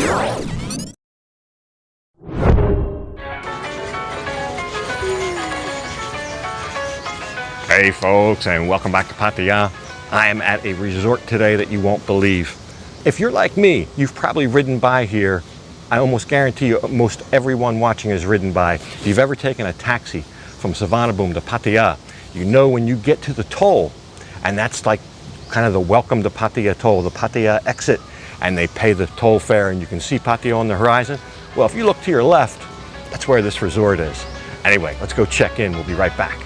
Hey folks, and welcome back to Pattaya. I am at a resort today that you won't believe. If you're like me, you've probably ridden by here. I almost guarantee you most everyone watching has ridden by. If you've ever taken a taxi from Savannahboom to Pattaya, you know when you get to the toll, and that's like kind of the welcome to Pattaya toll, the Pattaya exit, and they pay the toll fare and you can see Pattaya on the horizon. Well, if you look to your left, that's where this resort is. Anyway, let's go check in. We'll be right back.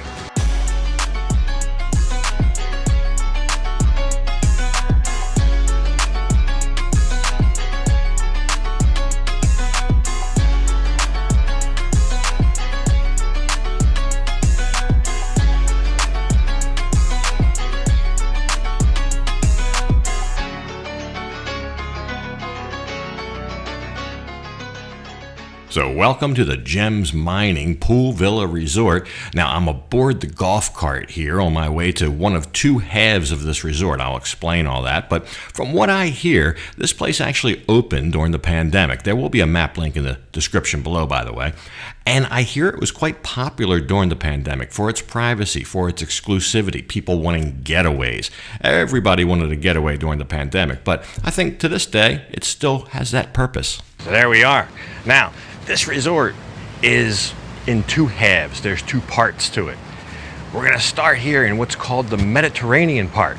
So welcome to the Gems Mining Pool Villa Resort. Now I'm aboard the golf cart here on my way to one of two halves of this resort. I'll explain all that, but from what I hear, this place actually opened during the pandemic. There will be a map link in the description below, by the way. And I hear it was quite popular during the pandemic for its privacy, for its exclusivity, people wanting getaways. Everybody wanted a getaway during the pandemic, but I think to this day, it still has that purpose. So there we are. Now, this resort is in two halves. There's two parts to it. We're gonna start here in what's called the Mediterranean part.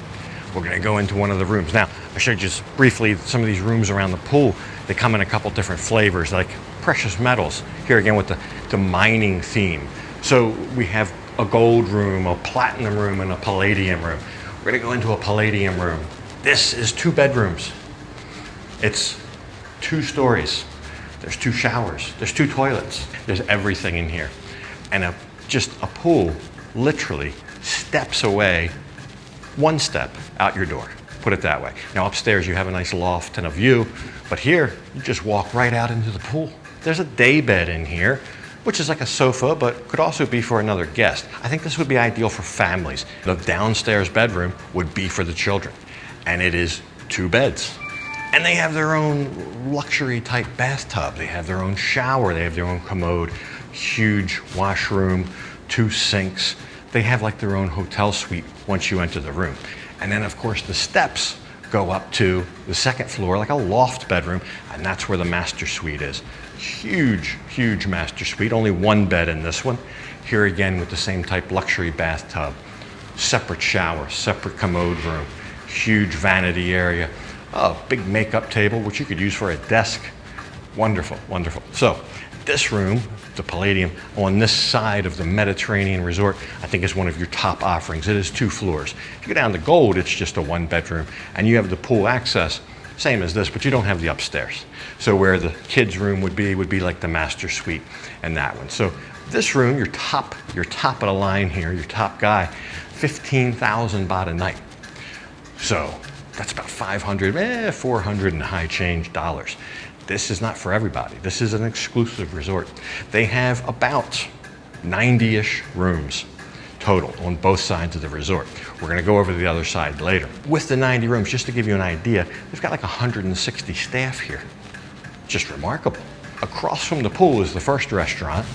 We're gonna go into one of the rooms. Now, I showed you just briefly some of these rooms around the pool. They come in a couple different flavors, like precious metals. Here again with the mining theme. So we have a gold room, a platinum room, and a palladium room. We're gonna go into a palladium room. This is 2 bedrooms. It's 2 stories. There's 2 showers, there's 2 toilets, there's everything in here. And just a pool, literally steps away, 1 step out your door, put it that way. Now upstairs you have a nice loft and a view, but here you just walk right out into the pool. There's a day bed in here, which is like a sofa, but could also be for another guest. I think this would be ideal for families. The downstairs bedroom would be for the children, and it is 2 beds. And they have their own luxury type bathtub. They have their own shower. They have their own commode, huge washroom, 2 sinks. They have like their own hotel suite once you enter the room. And then of course the steps go up to the 2nd floor, like a loft bedroom, and that's where the master suite is. Huge, huge master suite, only 1 bed in this one. Here again with the same type luxury bathtub, separate shower, separate commode room, huge vanity area. A big makeup table, which you could use for a desk. Wonderful, wonderful. So this room, the Palladium, on this side of the Mediterranean resort, I think is one of your top offerings. It is 2 floors. If you go down to Gold, it's just a 1 bedroom, and you have the pool access, same as this, but you don't have the upstairs. So where the kids' room would be like the master suite and that one. So this room, your top of the line here, your top guy, 15,000 baht a night. So that's about 500, 400 and high change dollars. This is not for everybody. This is an exclusive resort. They have about 90-ish rooms total on both sides of the resort. We're gonna go over to the other side later. With the 90 rooms, just to give you an idea, they've got like 160 staff here. Just remarkable. Across from the pool is the first restaurant.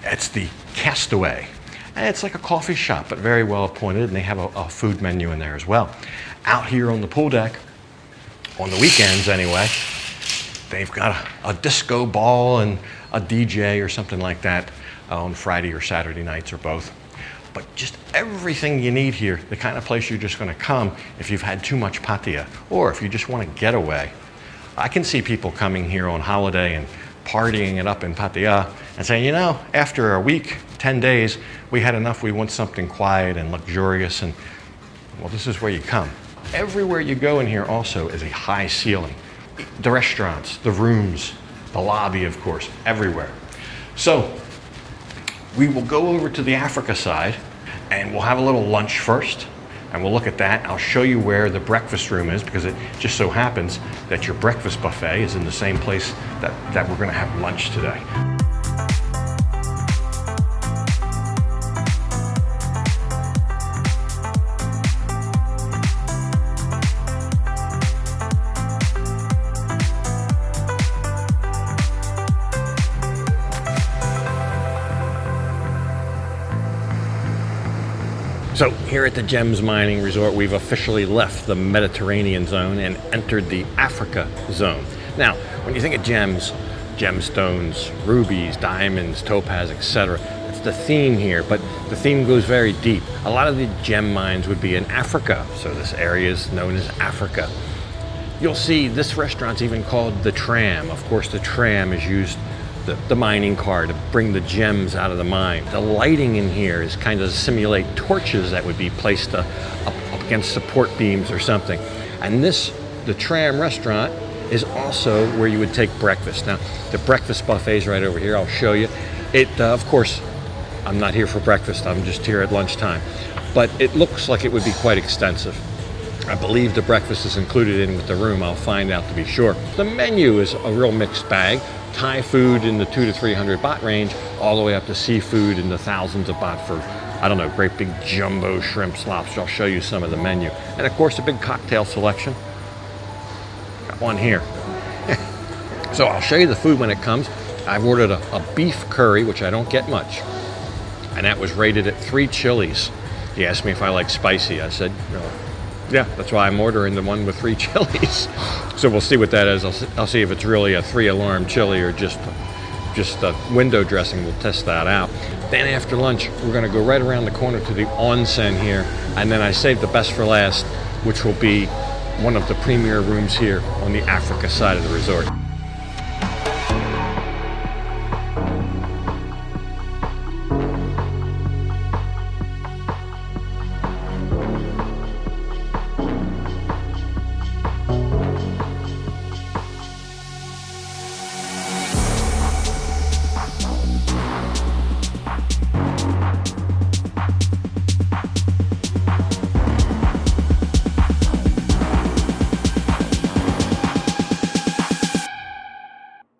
It's the Castaway. And it's like a coffee shop, but very well appointed, and they have a food menu in there as well. Out here on the pool deck, on the weekends anyway, they've got a disco ball and a DJ or something like that on Friday or Saturday nights or both. But just everything you need here, the kind of place you're just gonna come if you've had too much Pattaya, or if you just want to get away. I can see people coming here on holiday and partying it up in Pattaya and saying, you know, after a week, 10 days, we had enough, we want something quiet and luxurious, and well, this is where you come. Everywhere you go in here also is a high ceiling. The restaurants, the rooms, the lobby, of course, everywhere. So we will go over to the Africa side and we'll have a little lunch first, and we'll look at that. I'll show you where the breakfast room is, because it just so happens that your breakfast buffet is in the same place that we're gonna have lunch today. So here at the Gems Mining Resort, we've officially left the Mediterranean zone and entered the Africa zone. Now, when you think of gems, gemstones, rubies, diamonds, topaz, etc., that's the theme here, but the theme goes very deep. A lot of the gem mines would be in Africa, so this area is known as Africa. You'll see this restaurant's even called the Tram. Of course, the tram is used, the mining car, to bring the gems out of the mine. The lighting in here is kind of to simulate torches that would be placed up against support beams or something. And the Tram Restaurant is also where you would take breakfast. Now, the breakfast buffet is right over here. I'll show you. Of course, I'm not here for breakfast. I'm just here at lunchtime. But it looks like it would be quite extensive. I believe the breakfast is included in with the room. I'll find out to be sure. The menu is a real mixed bag. Thai food in the 200 to 300 baht range, all the way up to seafood in the thousands of baht for, I don't know, great big jumbo shrimp, lobster. I'll show you some of the menu. And of course, a big cocktail selection. Got one here. So I'll show you the food when it comes. I've ordered a beef curry, which I don't get much. And that was rated at 3 chilies. He asked me if I like spicy. I said, no. Yeah, that's why I'm ordering the one with 3 chilies. So we'll see what that is. I'll see if it's really a 3-alarm chili or just a window dressing. We'll test that out. Then after lunch, we're gonna go right around the corner to the onsen here. And then I saved the best for last, which will be one of the premier rooms here on the Africa side of the resort.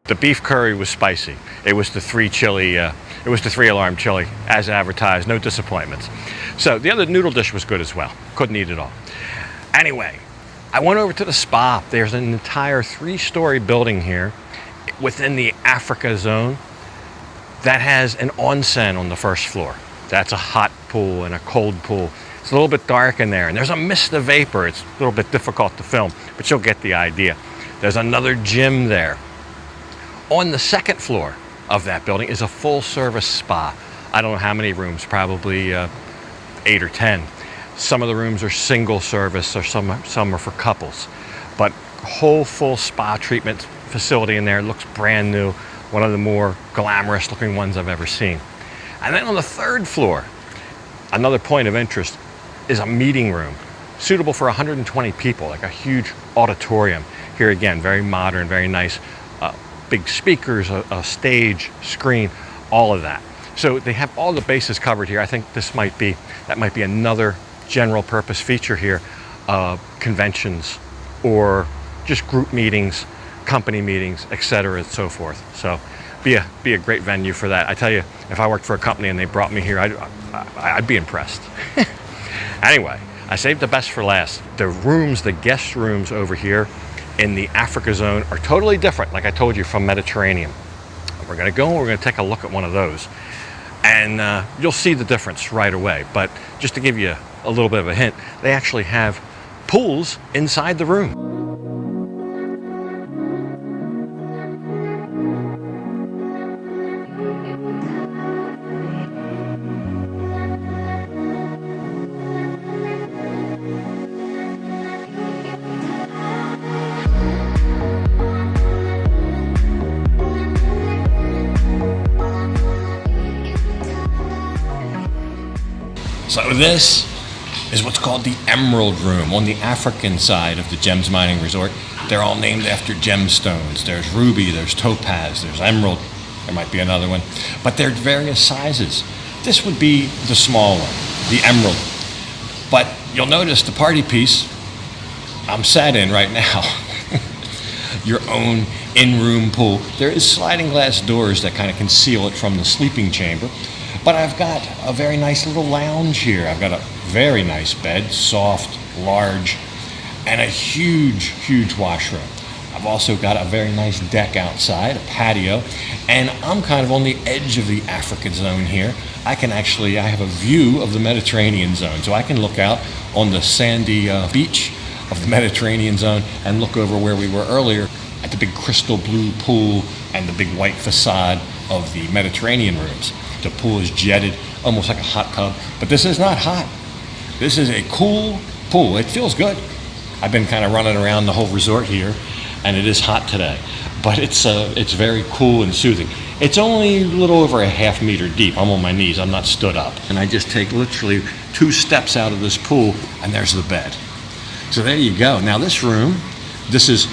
The beef curry was spicy. It was the 3-alarm chili as advertised. No disappointments. So the other noodle dish was good as well. Couldn't eat it all. Anyway, I went over to the spa. There's an entire 3-story building here within the Africa zone that has an onsen on the first floor. That's a hot pool and a cold pool. It's a little bit dark in there, and there's a mist of vapor. It's a little bit difficult to film, but you'll get the idea. There's another gym there. On the second floor of that building is a full-service spa. I don't know how many rooms, probably 8 or 10. Some of the rooms are single service, or some are for couples. But whole full spa treatment facility in there. Looks brand new. One of the more glamorous looking ones I've ever seen. And then on the third floor, another point of interest is a meeting room suitable for 120 people, like a huge auditorium. Here again, very modern, very nice. Big speakers, a stage, screen, all of that. So they have all the bases covered here. I think that might be another general purpose feature here, conventions or just group meetings, company meetings, etc. and so forth. So be a great venue for that. I tell you, if I worked for a company and they brought me here, I'd be impressed. Anyway, I saved the best for last. The guest rooms over here in the Africa zone are totally different, like I told you, from Mediterranean. We're gonna go and we're gonna take a look at one of those. And you'll see the difference right away. But just to give you a little bit of a hint, they actually have pools inside the room. So this is what's called the Emerald Room on the African side of the Gems Mining Resort. They're all named after gemstones. There's ruby, there's topaz, there's emerald. There might be another one, but they're various sizes. This would be the small one, the emerald. But you'll notice the party piece I'm sat in right now. Your own in-room pool. There is sliding glass doors that kind of conceal it from the sleeping chamber. But I've got a very nice little lounge here. I've got a very nice bed, soft, large, and a huge, huge washroom. A I've also got a very nice deck outside, a patio, and I'm kind of on the edge of the African zone here. I have a view of the Mediterranean zone, so I can look out on the sandy beach of the Mediterranean zone and look over where we were earlier at the big crystal blue pool and the big white facade of the Mediterranean rooms. The pool is jetted, almost like a hot tub, but this is not hot. This is a cool pool. It feels good. I've been kind of running around the whole resort here, and it is hot today, but it's very cool and soothing. It's only a little over a half meter deep. I'm on my knees. I'm not stood up, and I just take literally 2 steps out of this pool, and there's the bed. So there you go. Now this room, this is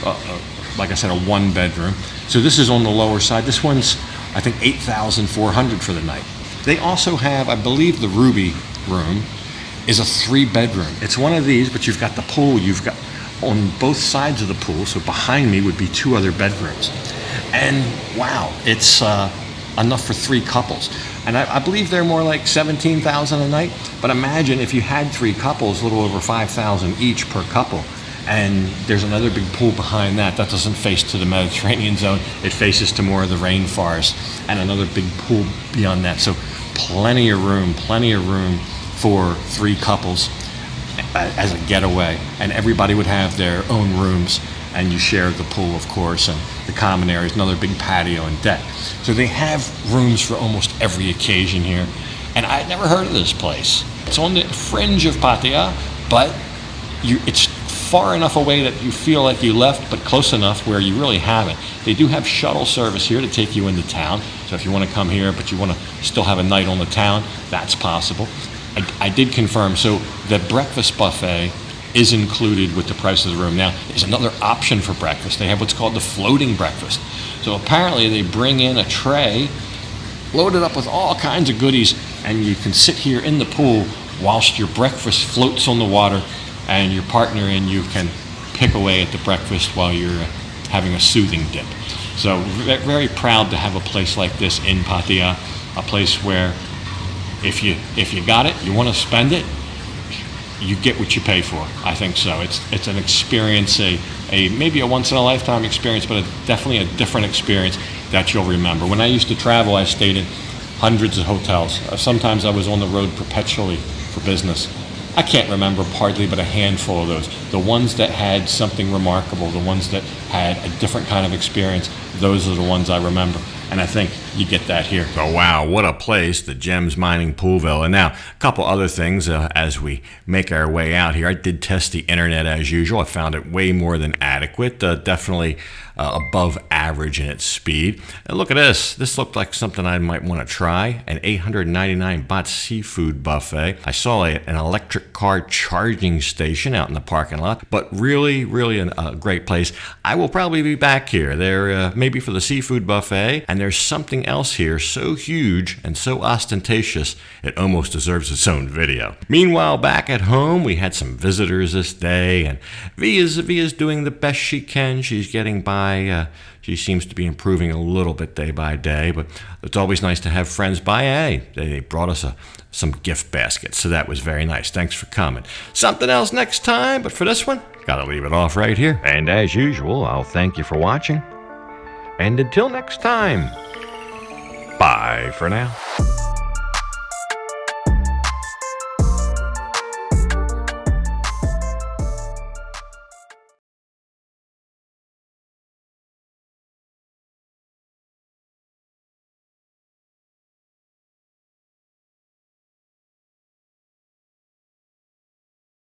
like I said, a 1-bedroom. So this is on the lower side. This one's, I think, $8,400 for the night. They also have, I believe, the Ruby room is a 3-bedroom. It's one of these, but you've got the pool. You've got on both sides of the pool. So behind me would be 2 other bedrooms. And wow, it's enough for 3 couples. And I believe they're more like $17,000 a night. But imagine if you had 3 couples, a little over $5,000 each per couple. And there's another big pool behind that. That doesn't face to the Mediterranean zone. It faces to more of the rainforest, and another big pool beyond that. So plenty of room for 3 couples as a getaway. And everybody would have their own rooms, and you share the pool, of course, and the common areas, another big patio and deck. So they have rooms for almost every occasion here. And I'd never heard of this place. It's on the fringe of Pattaya, but it's far enough away that you feel like you left, but close enough where you really haven't. They do have shuttle service here to take you into town. So if you want to come here, but you want to still have a night on the town, that's possible. I did confirm. So the breakfast buffet is included with the price of the room. Now, there's another option for breakfast. They have what's called the floating breakfast. So apparently they bring in a tray loaded up with all kinds of goodies, and you can sit here in the pool whilst your breakfast floats on the water, and your partner and you can pick away at the breakfast while you're having a soothing dip. So very proud to have a place like this in Pattaya, a place where if you got it, you want to spend it, you get what you pay for. I think so. It's an experience, a maybe a once in a lifetime experience, but definitely a different experience that you'll remember. When I used to travel, I stayed in hundreds of hotels. Sometimes I was on the road perpetually for business. I can't remember hardly but a handful of those. The ones that had something remarkable, the ones that had a different kind of experience, those are the ones I remember. And I think you get that here. So wow, what a place, the Gems Mining Pool Villa. And now, a couple other things as we make our way out here. I did test the internet as usual. I found it way more than adequate, definitely above average in its speed. And look at this. This looked like something I might want to try, an 899 baht seafood buffet. I saw an electric car charging station out in the parking lot, but really, really a great place. I will probably be back here. There maybe for the seafood buffet, and there's something else here so huge and so ostentatious it almost deserves its own video. Meanwhile, back at home, we had some visitors this day, and Via's doing the best she can. She's getting by. She seems to be improving a little bit day by day, but it's always nice to have friends by. Hey, they brought us some gift baskets, so that was very nice. Thanks for coming. Something else next time, but for this one, gotta leave it off right here. And as usual, I'll thank you for watching. And until next time, bye for now.